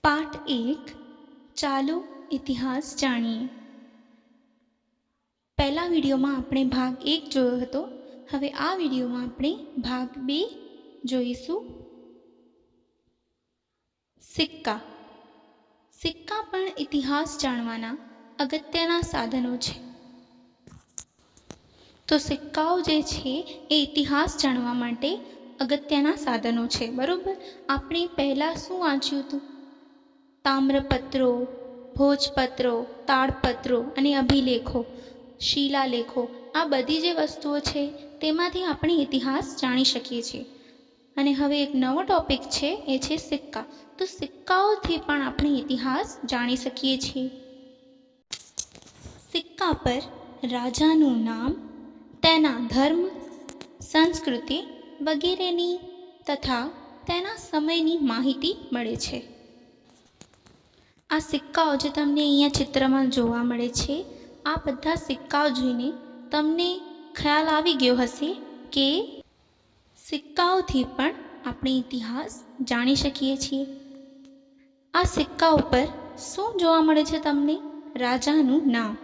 પાઠ 1 ચાલો ઇતિહાસ જાણીએ. પહેલા વિડીયોમાં આપણે ભાગ 1 જોયો હતો. હવે આ વિડીયોમાં આપણે ભાગ 2 જોઈશું. સિક્કા. સિક્કા પણ ઇતિહાસ જાણવાના અગત્યના સાધનો છે. તો સિક્કાઓ જે છે એ ઇતિહાસ જાણવા માટે અગત્યના સાધનો છે. બરોબર, આપણે પહેલાં શું વાંચ્યું હતું? તામ્રપત્રો, ભોજપત્રો, તાડપત્રો અને અભિલેખો, શિલાલેખો, આ બધી જે વસ્તુઓ છે તેમાંથી આપણે ઇતિહાસ જાણી શકીએ છીએ. અને હવે એક નવો ટોપિક છે, એ છે સિક્કા. તો સિક્કાઓથી પણ આપણે ઇતિહાસ જાણી શકીએ છીએ. સિક્કા પર રાજાનું નામ, તેના ધર્મ, સંસ્કૃતિ વગેરેની તથા તેના સમયની માહિતી મળે છે. આ સિક્કાઓ જે તમને અહીંયા ચિત્રમાં જોવા મળે છે, આ બધા સિક્કાઓ જોઈને તમને ખ્યાલ આવી ગયો હશે કે સિક્કાઓથી પણ આપણે ઇતિહાસ જાણી શકીએ છીએ. આ સિક્કા ઉપર શું જોવા મળે છે તમને? રાજાનું નામ.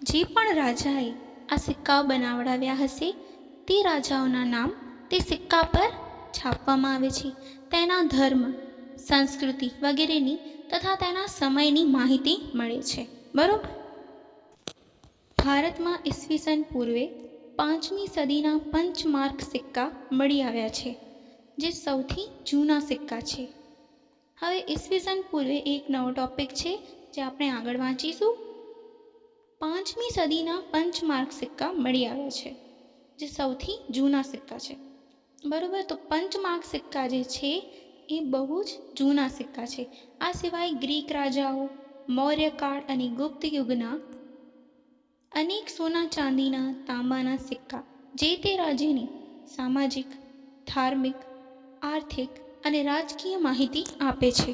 જે પણ રાજાએ આ સિક્કાઓ બનાવડાવ્યા હશે તે રાજાઓના નામ તે સિક્કા પર છાપવામાં આવે છે. તેના ધર્મ, સંસ્કૃતિ વગેરેની તથા તેના સમયની માહિતી મળે છે. બરોબર. ભારતમાં ઈસવીસન પૂર્વે 5મી સદીના પંચમાર્ક સિક્કા મળી આવ્યા છે, જે સૌથી જૂના સિક્કા છે. હવે ઈસવીસન પૂર્વે એક નવો ટોપિક છે જે આપણે આગળ વાંચીશું. 5મી સદીના પંચમાર્ક સિક્કા મળી આવ્યા છે, જે સૌથી જૂના સિક્કા છે. બરોબર. તો પંચમાર્ક સિક્કા જે છે એ બહુ જ જૂના સિક્કા છે. આ સિવાય ગ્રીક રાજાઓ, મૌર્યકાળ અને ગુપ્ત યુગના અનેક સોના ચાંદીના તાંબાના સિક્કા જે તે રાજ્યની સામાજિક, ધાર્મિક, આર્થિક અને રાજકીય માહિતી આપે છે.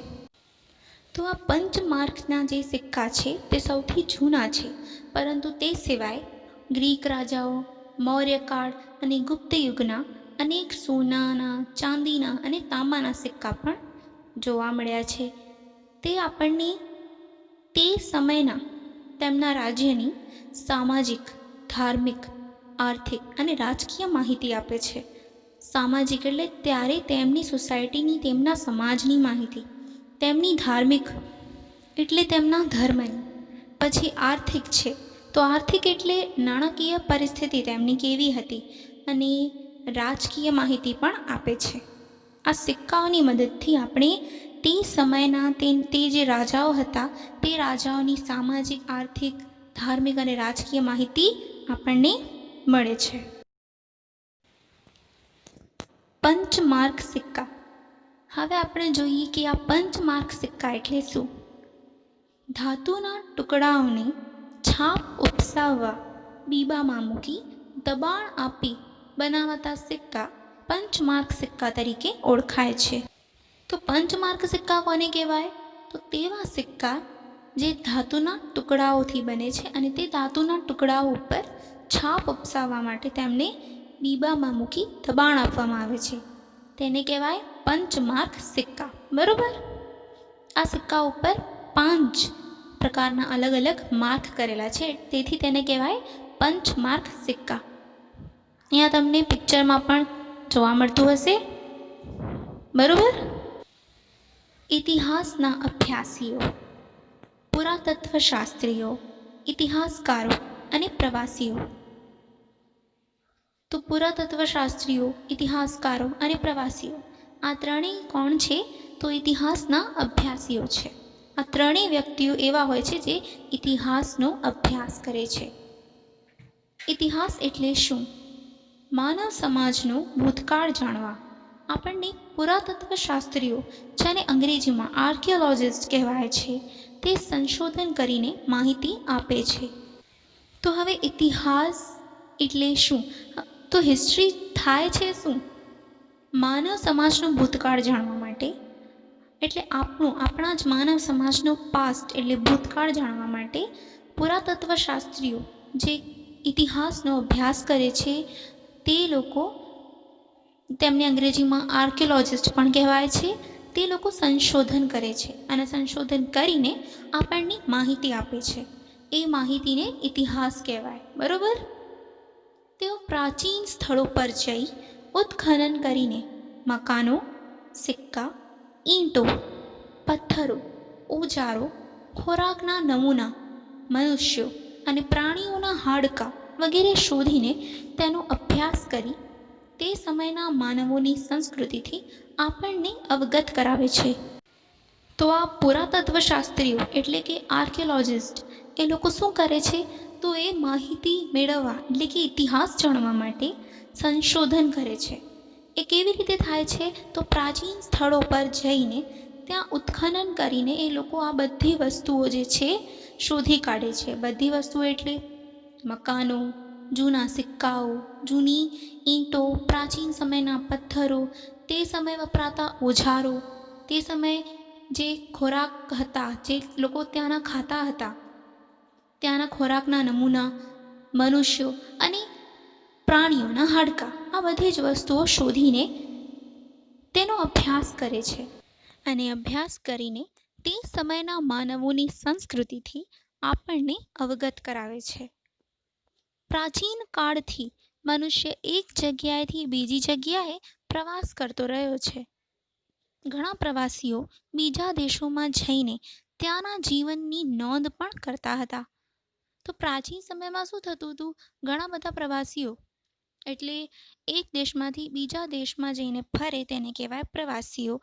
તો આ પંચમાર્કના જે સિક્કા છે તે સૌથી જૂના છે, પરંતુ તે સિવાય ગ્રીક રાજાઓ, મૌર્યકાળ અને ગુપ્ત યુગના અનેક સોનાના, ચાંદીના અને તાંબાના સિક્કા પણ જોવા મળ્યા છે. તે આપણને તે સમયના તેમના રાજ્યની સામાજિક, ધાર્મિક, આર્થિક અને રાજકીય માહિતી આપે છે. સામાજિક એટલે ત્યારે તેમની સોસાયટીની, તેમના સમાજની માહિતી. તેમની ધાર્મિક એટલે તેમના ધર્મની. પછી આર્થિક છે, તો આર્થિક એટલે નાણાકીય પરિસ્થિતિ તેમની કેવી હતી, અને રાજકીય માહિતી પણ આપે છે. આ સિક્કાઓની મદદથી આપણે તે સમયના તે જે રાજાઓ હતા તે રાજાઓની સામાજિક, આર્થિક, ધાર્મિક અને રાજકીય માહિતી આપણને મળે છે. પંચમાર્ક સિક્કા. હવે આપણે જોઈએ કે આ પંચમાર્ક સિક્કા એટલે શું? ધાતુના ટુકડાઓને છાપ ઉપસાવવા બીબામાં મૂકી દબાણ આપી બનાવાતા સિક્કા પંચમાર્ક સિક્કા તરીકે ઓળખાય છે. તો પંચમાર્ક સિક્કા કોને કહેવાય? તો તેવા સિક્કા જે ધાતુના ટુકડાઓથી બને છે અને તે ધાતુના ટુકડાઓ ઉપર છાપ ઉપસાવવા માટે તેમને બીબામાં મૂકી દબાણ આપવામાં આવે છે, તેને કહેવાય પંચમાર્ક સિક્કા. બરોબર. આ સિક્કા ઉપર 5 પ્રકારના અલગ અલગ માર્ક કરેલા છે, તેથી તેને કહેવાય પંચમાર્ક સિક્કા. અહીંયા તમને પિક્ચરમાં પણ જોવા મળતું હશે. બરોબર. ઇતિહાસના અભ્યાસીઓ, પુરાતત્વશાસ્ત્રીઓ, ઇતિહાસકારો અને પ્રવાસીઓ. તો પુરાતત્વશાસ્ત્રીઓ, ઇતિહાસકારો અને પ્રવાસીઓ આ ત્રણેય કોણ છે? તો ઇતિહાસના અભ્યાસીઓ છે. આ ત્રણેય વ્યક્તિઓ એવા હોય છે જે ઇતિહાસનો અભ્યાસ કરે છે. ઇતિહાસ એટલે શું? માનવ સમાજનો ભૂતકાળ જાણવા આપણને પુરાતત્વશાસ્ત્રીઓ, જેને અંગ્રેજીમાં આર્કિયોલોજિસ્ટ કહેવાય છે, તે સંશોધન કરીને માહિતી આપે છે. તો હવે ઇતિહાસ એટલે શું? તો હિસ્ટ્રી થાય છે શું? માનવ સમાજનો ભૂતકાળ જાણવા માટે, એટલે આપણા જ માનવ સમાજનો પાસ્ટ એટલે ભૂતકાળ જાણવા માટે પુરાતત્વશાસ્ત્રીઓ જે ઇતિહાસનો અભ્યાસ કરે છે તે લોકો, તેમને અંગ્રેજીમાં આર્કિયોલોજિસ્ટ પણ કહેવાય છે, તે લોકો સંશોધન કરે છે અને સંશોધન કરીને આપણને માહિતી આપે છે. એ માહિતીને ઇતિહાસ કહેવાય. બરાબર? તેઓ પ્રાચીન સ્થળો પર જઈ ઉત્ખનન કરીને મકાનો, સિક્કા, ઈંટો, પથ્થરો, ઓજારો, ખોરાકના નમૂના, મનુષ્યો અને પ્રાણીઓના હાડકાં વગેરે શોધીને તેનો અભ્યાસ કરી તે સમયના માનવોની સંસ્કૃતિથી આપણને અવગત કરાવે છે. તો આ પુરાતત્વશાસ્ત્રીઓ એટલે કે આર્કિયોલોજિસ્ટ એ લોકો શું કરે છે? તો એ માહિતી મેળવવા એટલે કે ઇતિહાસ જાણવા માટે સંશોધન કરે છે. એ કેવી રીતે થાય છે? તો પ્રાચીન સ્થળો પર જઈને ત્યાં ઉત્ખનન કરીને એ લોકો આ બધી વસ્તુઓ જે છે શોધી કાઢે છે. બધી વસ્તુઓ એટલે મકાનો, જૂના સિક્કાઓ, જૂની ઈંટો, પ્રાચીન સમયના પથ્થરો, તે સમયે વપરાતા ઓજારો, તે સમયે જે ખોરાક હતા, જે લોકો ત્યાંના ખાતા હતા, ત્યાંના ખોરાકના નમૂના, મનુષ્યો અને પ્રાણીઓના હાડકાં, આ બધી જ વસ્તુઓ શોધીને તેનો અભ્યાસ કરે છે. અને અભ્યાસ કરીને તે સમયના માનવોની સંસ્કૃતિથી આપણને અવગત કરાવે છે. પ્રાચીન કાળથી મનુષ્ય એક જગ્યાએથી બીજી જગ્યાએ પ્રવાસ કરતો રહ્યો છે. ઘણા પ્રવાસીઓ બીજા દેશોમાં જઈને ત્યાંના જીવનની નોંધ પણ કરતા હતા. તો પ્રાચીન સમયમાં શું થતું હતું? ઘણા બધા પ્રવાસીઓ એટલે એક દેશમાંથી બીજા દેશમાં જઈને ફરે તેને કહેવાય પ્રવાસીઓ.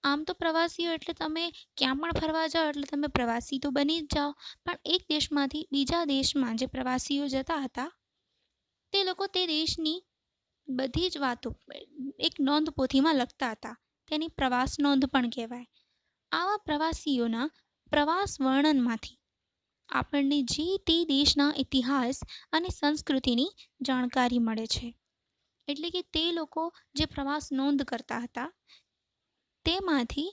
આમ તો પ્રવાસીઓ એટલે તમે ક્યાં પણ ફરવા જાઓ એટલે તમે પ્રવાસી તો બની જ જાઓ, પણ એક દેશમાંથી બીજા દેશમાં જે પ્રવાસીઓ જતા હતા તે લોકો તે દેશની બધી જ વાતો એક નોંધ પોથીમાં લખતા હતા. તેની પ્રવાસ નોંધ પણ કહેવાય. આવા પ્રવાસીઓના પ્રવાસ વર્ણનમાંથી આપણને જે તે દેશના ઇતિહાસ અને સંસ્કૃતિની જાણકારી મળે છે. એટલે કે તે લોકો જે પ્રવાસ નોંધ કરતા હતા તેમાંથી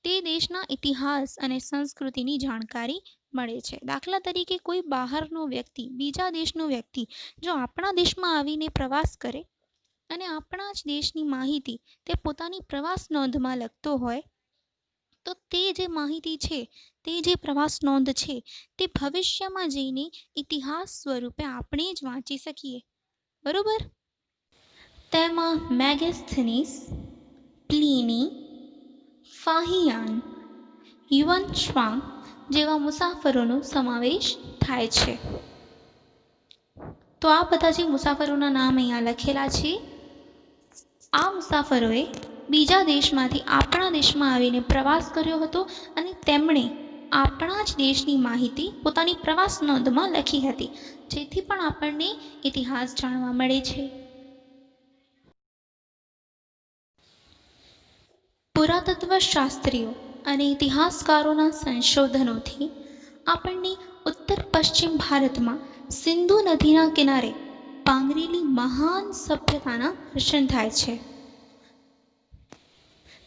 તે દેશના ઇતિહાસ અને સંસ્કૃતિની જાણકારી મળે છે. દાખલા તરીકે કોઈ બહારનો વ્યક્તિ, બીજા દેશનો વ્યક્તિ જો આપણા દેશમાં આવીને પ્રવાસ કરે અને આપણા જ દેશની માહિતી તે પોતાની પ્રવાસ નોંધમાં લખતો હોય તો તે જે માહિતી છે, તે જે પ્રવાસ નોંધ છે, તે ભવિષ્યમાં જઈને ઇતિહાસ સ્વરૂપે આપણે જ વાંચી શકીએ. બરોબર? તેમાં મેગેસ્થનીસ, પ્લિની, ફાહિયાન, યુવાન શ્વાંગ જેવા મુસાફરોનો સમાવેશ થાય છે. તો આ બધા જે મુસાફરોના નામ અહીંયા લખેલા છે, આ મુસાફરોએ બીજા દેશમાંથી આપણા દેશમાં આવીને પ્રવાસ કર્યો હતો અને તેમણે આપણા જ દેશની માહિતી પોતાની પ્રવાસ નોંધમાં લખી હતી, જેથી પણ આપણને ઇતિહાસ જાણવા મળે છે. પુરાતત્વશાસ્ત્રીઓ અને ઇતિહાસકારોના સંશોધનોથી આપણને ઉત્તર પશ્ચિમ ભારતમાં સિંધુ નદીના કિનારે પાંગરેલી મહાન સભ્યતાના દર્શન થાય છે.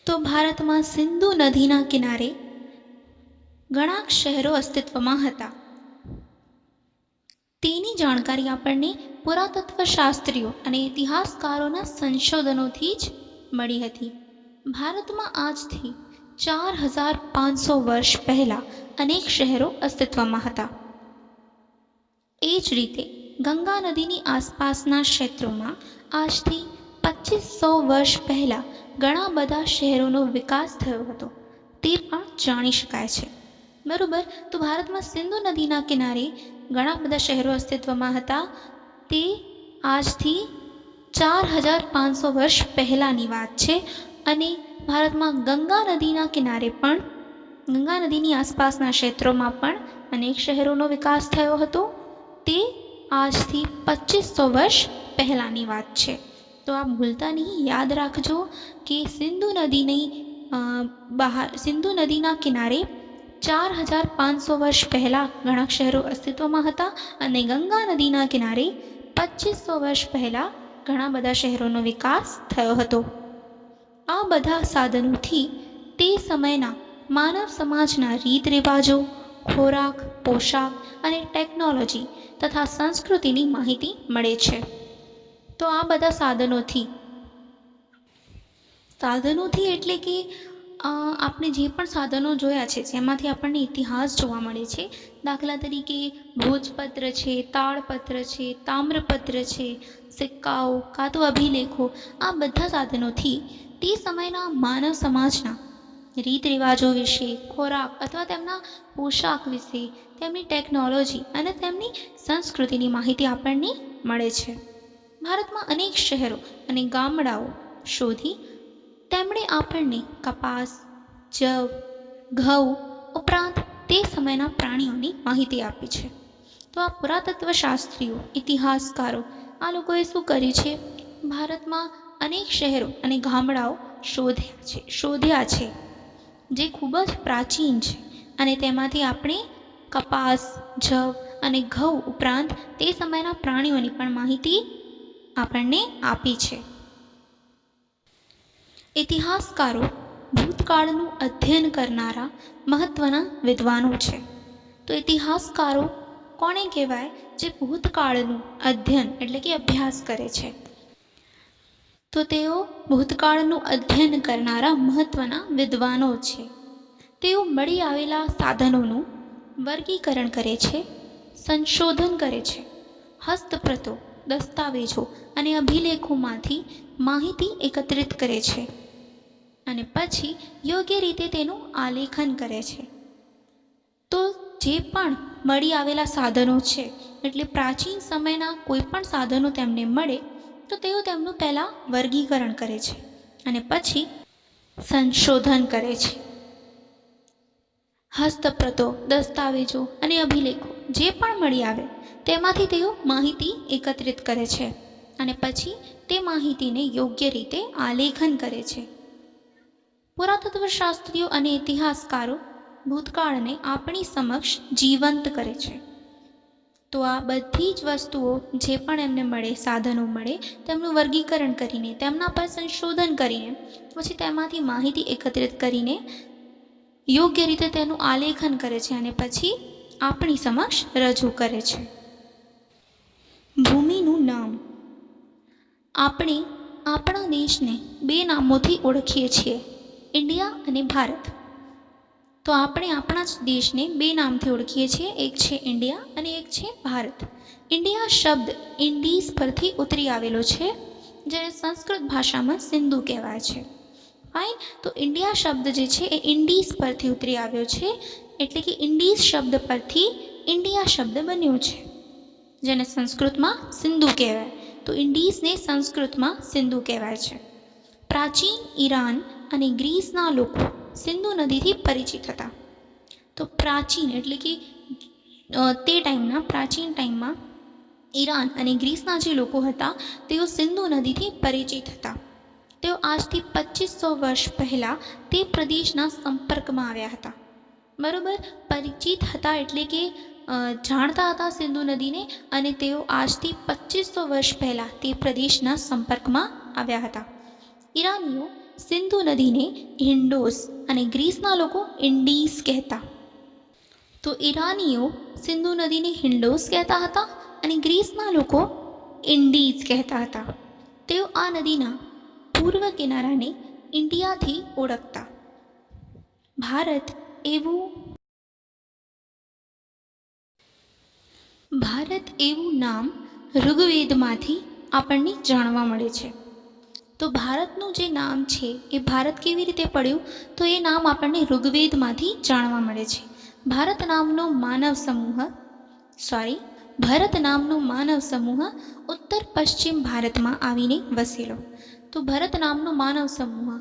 તો ભારતમાં સિંધુ નદીના કિનારે ઘણા શહેરો અસ્તિત્વમાં હતા. તેની જાણકારી આપણને પુરાતત્વશાસ્ત્રીઓ અને ઇતિહાસકારોના સંશોધનોથી જ મળી હતી. ભારતમાં આજથી 4500 વર્ષ પહેલાં અનેક શહેરો અસ્તિત્વમાં હતા. એ જ રીતે ગંગા નદીની આસપાસના ક્ષેત્રોમાં આજથી 2500 વર્ષ પહેલાં ઘણા બધા શહેરોનો વિકાસ થયો હતો, તે પણ જાણી શકાય છે. બરાબર? તો ભારતમાં સિંધુ નદીના કિનારે ઘણા બધા શહેરો અસ્તિત્વમાં હતા. તે આજથી 4500 વર્ષ પહેલાંની વાત છે. અને ભારતમાં ગંગા નદીના કિનારે પણ, ગંગા નદીની આસપાસના ક્ષેત્રોમાં પણ અનેક શહેરોનો વિકાસ થયો હતો. તે આજથી 2500 વર્ષ પહેલાંની વાત છે. તો આ ભૂલતા નહીં, યાદ રાખજો કે સિંધુ નદીના કિનારે 4500 વર્ષ પહેલાં ઘણા શહેરો અસ્તિત્વમાં હતા અને ગંગા નદીના કિનારે 2500 વર્ષ પહેલાં ઘણા બધા શહેરોનો વિકાસ થયો હતો. આ બધા સાધનોથી તે સમયના માનવ સમાજના રીત રિવાજો, ખોરાક, પોશાક અને ટેકનોલોજી તથા સંસ્કૃતિની માહિતી મળે છે. તો આ બધા સાધનોથી એટલે કે આપણે જે પણ સાધનો જોયા છે જેમાંથી આપણને ઇતિહાસ જોવા મળે છે, દાખલા તરીકે ભોજપત્ર છે, તાળપત્ર છે, તામ્રપત્ર છે, સિક્કાઓ કાં તો અભિલેખો, આ બધા સાધનોથી તે સમયના માનવ સમાજના રીત રિવાજો વિશે, ખોરાક અથવા તેમના પોશાક વિશે, તેમની ટેકનોલોજી અને તેમની સંસ્કૃતિની માહિતી આપણને મળે છે. ભારતમાં અનેક શહેરો અને ગામડાઓ શોધી તેમણે આપણને કપાસ, જવ, ઘઉં ઉપરાંત તે સમયના પ્રાણીઓની માહિતી આપી છે. તો આ પુરાતત્વ શાસ્ત્રીઓ, ઇતિહાસકારો, આ લોકોએ શું કર્યું છે? ભારતમાં અનેક શહેરો અને ગામડાઓ શોધ્યા છે જે ખૂબ જ પ્રાચીન છે અને તેમાંથી આપણે કપાસ, જવ અને ઘઉં ઉપરાંત તે સમયના પ્રાણીઓની પણ માહિતી આપણને આપી છે. ઇતિહાસકારો ભૂતકાળનું અધ્યયન કરનારા મહત્ત્વના વિદ્વાનો છે. તો ઇતિહાસકારો કોને કહેવાય? જે ભૂતકાળનું અધ્યયન એટલે કે અભ્યાસ કરે છે. તો તેઓ ભૂતકાળનું અધ્યયન કરનારા મહત્ત્વના વિદ્વાનો છે. તેઓ મળી આવેલા સાધનોનું વર્ગીકરણ કરે છે, સંશોધન કરે છે, હસ્તપ્રતો, દસ્તાવેજો અને અભિલેખોમાંથી માહિતી એકત્રિત કરે છે અને પછી યોગ્ય રીતે તેનું આલેખન કરે છે. તો જે પણ મળી આવેલા સાધનો છે, એટલે પ્રાચીન સમયના કોઈ પણ સાધનો તેમને મળે તો તેઓ તેમનું પહેલાં વર્ગીકરણ કરે છે અને પછી સંશોધન કરે છે. હસ્તપ્રતો, દસ્તાવેજો અને અભિલેખો જે પણ મળી આવે તેમાંથી તેઓ માહિતી એકત્રિત કરે છે અને પછી તે માહિતીને યોગ્ય રીતે આલેખન કરે છે. પુરાતત્વ શાસ્ત્રીઓ અને ઇતિહાસકારો ભૂતકાળને આપણી સમક્ષ જીવંત કરે છે. તો આ બધી જ વસ્તુઓ જે પણ એમને મળે, સાધનો મળે, તેમનું વર્ગીકરણ કરીને, તેમના પર સંશોધન કરીને, પછી તેમાંથી માહિતી એકત્રિત કરીને યોગ્ય રીતે તેનું આલેખન કરે છે અને પછી આપણી સમક્ષ રજૂ કરે છે. ભૂમિનું નામ. આપણે આપણા દેશને બે નામોથી ઓળખીએ છીએ, ઇન્ડિયા અને ભારત. તો આપણે આપણા જ દેશને બે નામથી ઓળખીએ છીએ, એક છે ઇન્ડિયા અને એક છે ભારત. ઇન્ડિયા શબ્દ ઇન્ડીઝ પરથી ઉતરી આવેલો છે, જેને સંસ્કૃત ભાષામાં સિંધુ કહેવાય છે. ફાઇન. તો ઇન્ડિયા શબ્દ જે છે એ ઇન્ડીઝ પરથી ઉતરી આવ્યો છે, એટલે કે ઇન્ડીઝ શબ્દ પરથી ઇન્ડિયા શબ્દ બન્યો છે, જેને સંસ્કૃતમાં સિંધુ કહેવાય. તો ઇન્ડીઝને સંસ્કૃતમાં સિંધુ કહેવાય છે. પ્રાચીન ઈરાન અને ગ્રીસના લોકો સિંધુ નદીથી પરિચિત હતા. તો પ્રાચીન એટલે કે તે પ્રાચીન ટાઈમમાં ઈરાન અને ગ્રીસના જે લોકો હતા તેઓ સિંધુ નદીથી પરિચિત હતા. તેઓ આજથી 2500 વર્ષ પહેલાં તે પ્રદેશના સંપર્કમાં આવ્યા હતા. બરાબર, પરિચિત હતા એટલે કે જાણતા હતા સિંધુ નદીને, અને તેઓ આજથી 2500 વર્ષ પહેલાં તે પ્રદેશના સંપર્કમાં આવ્યા હતા. ઈરાનીઓ સિંધુ નદીને હિન્ડોસ અને ગ્રીસના લોકો ઇન્ડીઝ કહેતા. તો ઈરાનીઓ સિંધુ નદીને હિન્ડોસ કહેતા હતા અને ગ્રીસના લોકો ઇન્ડીઝ કહેતા હતા. તેઓ આ નદીના પૂર્વ કિનારાને ઇન્ડિયાથી ઓળખતા. ભારત એવું નામ ઋગ્વેદમાંથી આપણને જાણવા મળે છે. તો ભારતનું જે નામ છે એ ભારત કેવી રીતે પડ્યું? તો એ નામ આપણને ઋગ્વેદમાંથી જાણવા મળે છે. ભરત નામનો માનવ સમૂહ ઉત્તર પશ્ચિમ ભારતમાં આવીને વસેલો. તો ભરત નામનો માનવ સમૂહ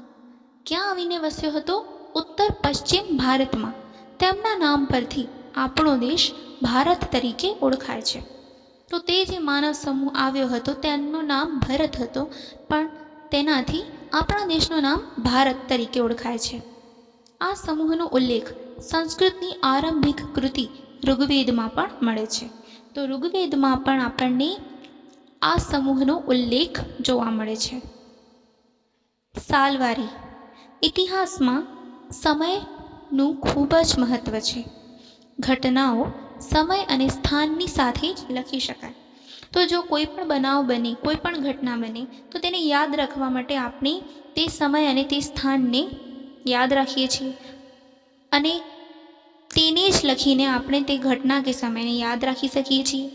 ક્યાં આવીને વસ્યો હતો? ઉત્તર પશ્ચિમ ભારતમાં. તેમના નામ પરથી આપણો દેશ ભારત તરીકે ઓળખાય છે. તો તે જે માનવ સમૂહ આવ્યો હતો તેનું નામ ભરત હતો, પણ તેનાથી આપણા દેશનું નામ ભારત તરીકે ઓળખાય છે. આ સમૂહનો ઉલ્લેખ સંસ્કૃતની આરંભિક કૃતિ ઋગ્વેદમાં પણ મળે છે. તો ઋગ્વેદમાં પણ આપણને આ સમૂહનો ઉલ્લેખ જોવા મળે છે. સાલવારી. ઇતિહાસમાં સમયનું ખૂબ જ મહત્ત્વ છે. ઘટનાઓ સમય અને સ્થાનની સાથે જ લખી શકાય. તો જો કોઈ પણ બનાવ બને, કોઈ પણ ઘટના બને, તો તેને યાદ રાખવા માટે આપણે તે સમય અને તે સ્થાનને યાદ રાખીએ છીએ અને તેને જ લખીને આપણે તે ઘટના કે સમયને યાદ રાખી શકીએ છીએ.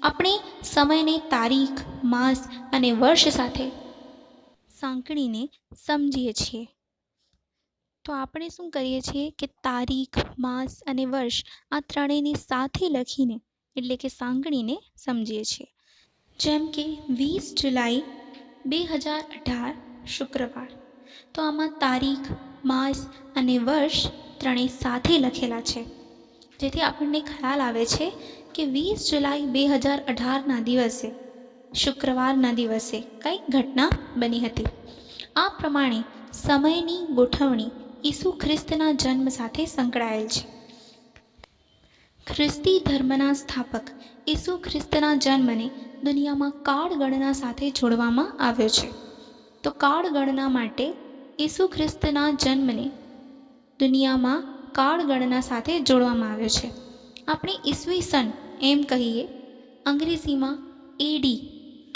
આપણે સમયને તારીખ, માસ અને વર્ષ સાથે સાંકળીને સમજીએ છીએ. તો આપણે શું કરીએ છીએ કે તારીખ, માસ અને વર્ષ આ ત્રણેયને સાથે લખીને એટલે કે સાંકળીને સમજીએ છીએ. જેમ કે 20 જુલાઈ 2018 શુક્રવાર. તો આમાં તારીખ, માસ અને વર્ષ ત્રણેય સાથે લખેલા છે, જેથી આપણને ખ્યાલ આવે છે કે 20 જુલાઈ 2018ના દિવસે શુક્રવારના દિવસે કંઈક ઘટના બની હતી. આ પ્રમાણે સમયની ગોઠવણી ઈસુ ખ્રિસ્તના જન્મ સાથે સંકળાયેલ છે. ખ્રિસ્તી ધર્મના સ્થાપક ઈસુ ખ્રિસ્તના જન્મને દુનિયામાં કાળગણના સાથે જોડવામાં આવ્યો છે. તો કાળગણના માટે ઈસુ ખ્રિસ્તના જન્મને દુનિયામાં કાળગણના સાથે જોડવામાં આવ્યો છે. આપણે ઈસવી સન એમ કહીએ, અંગ્રેજીમાં એડી,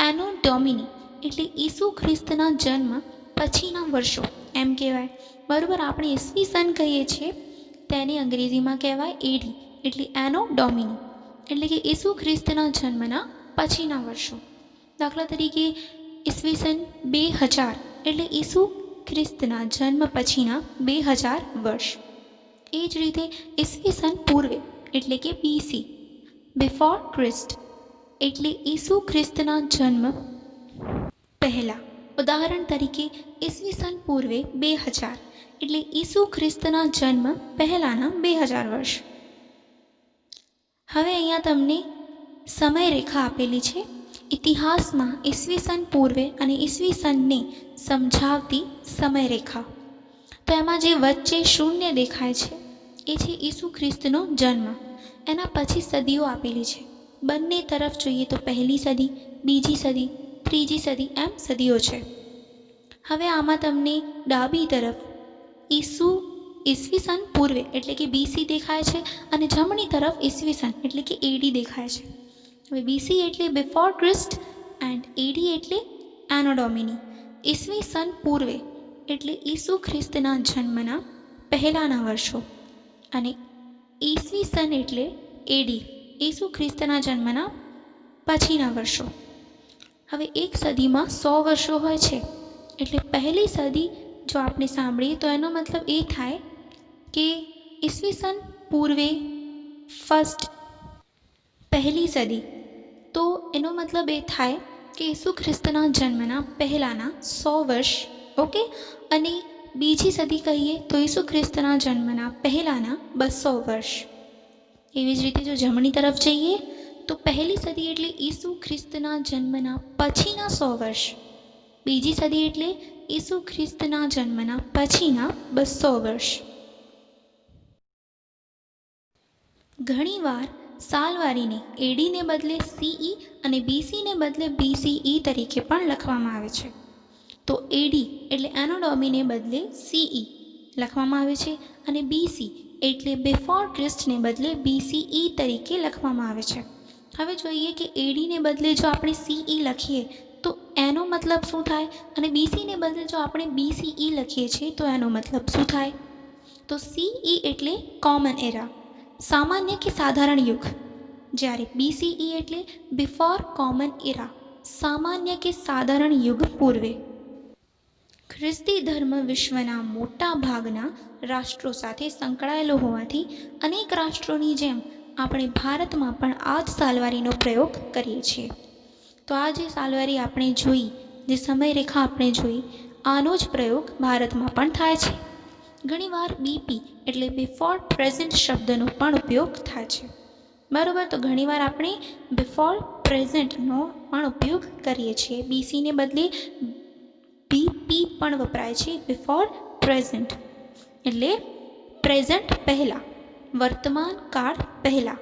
એનો ડોમિની એટલે ઈસુ ખ્રિસ્તના જન્મ પછીના વર્ષો એમ કહેવાય. બરાબર, આપણે ઈસવી સન કહીએ છીએ, તેને અંગ્રેજીમાં કહેવાય એડી એટલે એનો ડોમિની એટલે કે ઈસુ ખ્રિસ્તના જન્મના પછીના વર્ષો. દાખલા તરીકે ઈસવી સન 2000 એટલે ઈસુ ખ્રિસ્તના જન્મ પછીના 2000 વર્ષ. એ જ રીતે ઈસવી સન પૂર્વે એટલે કે બીસી, બિફોર ક્રિસ્ટ એટલે ઈસુ ખ્રિસ્તના જન્મ પહેલાં. ઉદાહરણ તરીકે ઈસવી સન પૂર્વે 2000 એટલે ઈસુ ખ્રિસ્તના જન્મ પહેલાંના 2000 વર્ષ. હવે અહીંયા તમને સમયરેખા આપેલી છે. ઇતિહાસમાં ઈસવી સન પૂર્વે અને ઈસવી સનને સમજાવતી સમયરેખા. તો એમાં જે વચ્ચે શૂન્ય દેખાય છે એ છે ઈસુ ખ્રિસ્તનો જન્મ. એના પછી સદીઓ આપેલી છે. બંને તરફ જોઈએ તો પહેલી સદી, બીજી સદી, ત્રીજી સદી એમ સદીઓ છે. હવે આમાં તમને ડાબી તરફ ઈસવી સન પૂર્વે એટલે કે બીસી દેખાય છે અને જમણી તરફ ઈસવી સન એટલે કે એડી દેખાય છે. હવે બીસી એટલે બિફોર ક્રિસ્ટ એન્ડ એડી એટલે એનો ડોમિની. ઈસવી સન પૂર્વે એટલે ઈસુ ખ્રિસ્તના જન્મના પહેલાંના વર્ષો અને ઈસવી સન એટલે એડી ઈસુ ખ્રિસ્તના જન્મના પછીના વર્ષો. હવે એક સદીમાં 100 વર્ષો હોય છે, એટલે પહેલી સદી જો આપણે સાંભળીએ તો એનો મતલબ એ થાય કે ઈસવી સન પૂર્વે ફર્સ્ટ પહેલી સદી, તો એનો મતલબ એ થાય કે ઈસુ ખ્રિસ્તના જન્મના પહેલાંના 100 વર્ષ. ઓકે, અને બીજી સદી કહીએ તો ઈસુ ખ્રિસ્તના જન્મના પહેલાંના 200 વર્ષ. એવી જ રીતે જો જમણી તરફ જઈએ તો પહેલી સદી એટલે ઈસુ ખ્રિસ્તના જન્મના પછીના 100 વર્ષ. બીજી સદી એટલે ઈસુ ખ્રિસ્તના જન્મના પછીના 200 વર્ષ. ઘણીવાર સાલવારીને એડીને બદલે સીઈ અને બીસીને બદલે બીસીઈ તરીકે પણ લખવામાં આવે છે. તો એડી એટલે એનો ડોમીને બદલે સીઈ લખવામાં આવે છે અને બીસી એટલે બિફોર ક્રિસ્ટને બદલે બીસીઈ તરીકે લખવામાં આવે છે. હવે જોઈએ કે એડીને બદલે જો આપણે સીઈ લખીએ તો એનો મતલબ શું થાય, અને બીસીને બદલે જો આપણે બીસીઈ લખીએ છીએ તો એનો મતલબ શું થાય. તો સીઈ એટલે કોમન એરા, સામાન્ય કે સાધારણ યુગ, જ્યારે બીસીઈ એટલે બિફોર કોમન એરા, સામાન્ય કે સાધારણ યુગ પૂર્વે. ખ્રિસ્તી ધર્મ વિશ્વના મોટા ભાગના રાષ્ટ્રો સાથે સંકળાયેલો હોવાથી અનેક રાષ્ટ્રોની જેમ આપણે ભારતમાં પણ આ જ સાલવારીનો પ્રયોગ કરીએ છીએ. તો આ જે સાલવારી આપણે જોઈ, જે સમયરેખા આપણે જોઈ, આનો જ પ્રયોગ ભારતમાં પણ થાય છે. ઘણીવાર બીપી એટલે બિફોર પ્રેઝન્ટ શબ્દનો પણ ઉપયોગ થાય છે. બરાબર, તો ઘણીવાર આપણે બિફોર પ્રેઝન્ટનો પણ ઉપયોગ કરીએ છીએ. બીસીને બદલે બીપી પણ વપરાય છે, બિફોર પ્રેઝન્ટ એટલે પ્રેઝન્ટ પહેલાં, વર્તમાન કાળ પહેલાં.